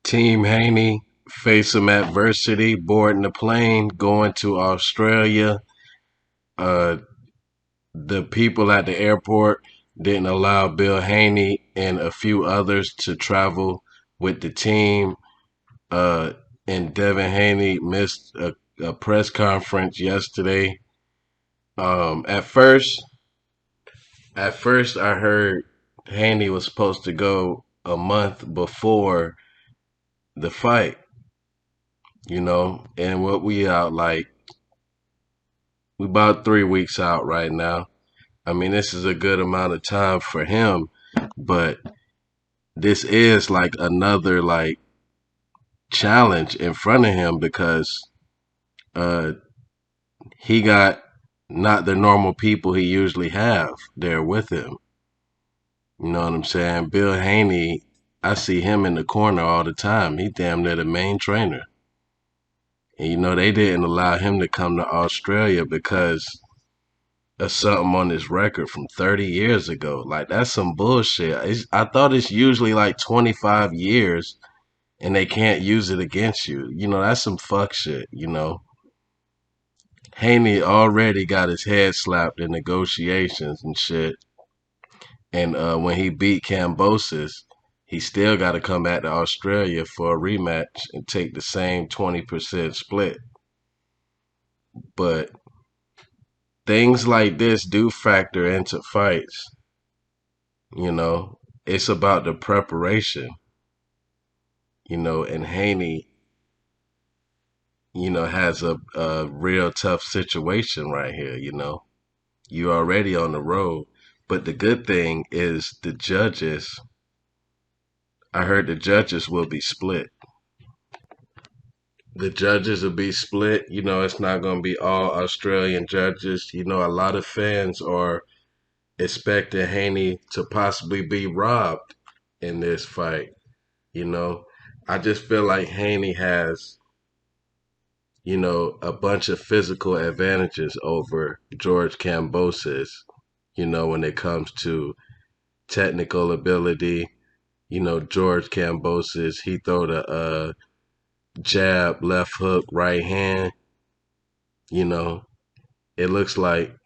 Team Haney face some adversity, boarding the plane, going to Australia. Uh, the people at the airport didn't allow Bill Haney and a few others to travel with the team. Uh, and Devin Haney missed a press conference yesterday. Um, at first, at first, I heard Haney was supposed to go a month before the fight, and what we out like we about 3 weeks out right now. I mean, this is a good amount of time for him, but this is like another like challenge in front of him because uh he got not the normal people he usually have there with him. You know what I'm saying? Bill Haney, I see him in the corner all the time. He damn near the main trainer. And they didn't allow him to come to Australia because of something on his record from 30 years ago. Like, that's some bullshit. I thought it's usually like 25 years and they can't use it against you. That's some fuck shit. Haney already got his head slapped in negotiations and shit. And when he beat Cambosis, he still got to come back to Australia for a rematch and take the same 20% split. But things like this do factor into fights. You know, it's about the preparation, and Haney, has a real tough situation right here. You're already on the road. But the good thing is the judges, I heard the judges will be split. The judges will be split. It's not going to be all Australian judges. A lot of fans are expecting Haney to possibly be robbed in this fight. You know, I just feel like Haney has, a bunch of physical advantages over George Kambosos, when it comes to technical ability. George Kambosos, he throw the jab, left hook, right hand. You know, it looks like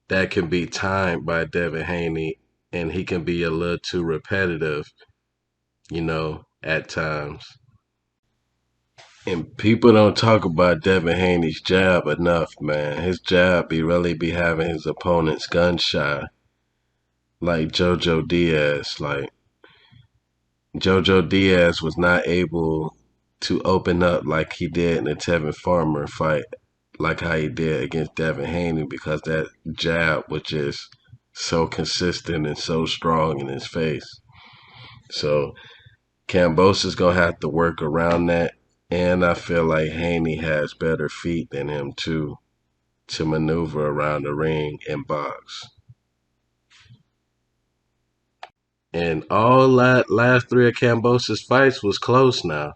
that can be timed by Devin Haney, and he can be a little too repetitive, at times. And people don't talk about Devin Haney's jab enough, man. His jab be having his opponents gun shy, like JoJo Diaz. Like JoJo Diaz was not able to open up like he did in the Tevin Farmer fight, like how he did against Devin Haney, because that jab was just so consistent and so strong in his face. So Cambos is gonna have to work around that, and I feel like Haney has better feet than him too to maneuver around the ring and box. And all that last three of Cambosis fights was close now.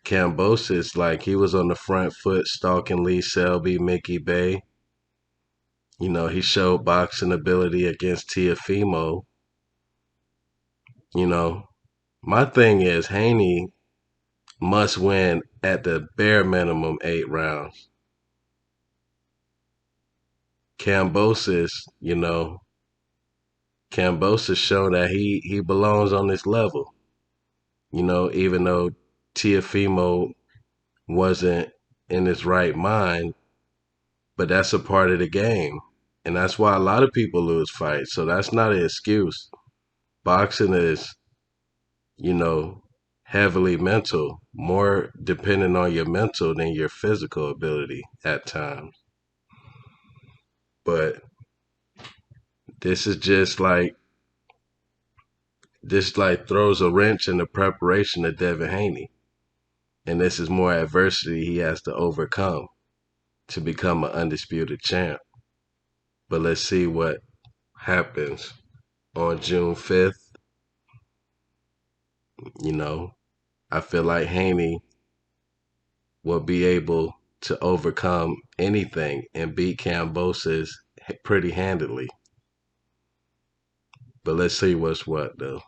Cambosis, like he was on the front foot stalking Lee Selby, Mickey Bay. He showed boxing ability against Tiafimo. You know, my thing is Haney must win at the bare minimum 8 rounds. Cambosis, Cambosis show that he belongs on this level. Even though Tiafimo wasn't in his right mind, but that's a part of the game. And that's why a lot of people lose fights. So that's not an excuse. Boxing is, you know, heavily mental, more dependent on your mental than your physical ability at times. But this is just like this like throws a wrench in the preparation of Devin Haney. And this is more adversity he has to overcome to become an undisputed champ. But let's see what happens on June 5th. You know, I feel like Haney will be able to overcome anything and beat Cambosis pretty handily. But let's see what's what, though.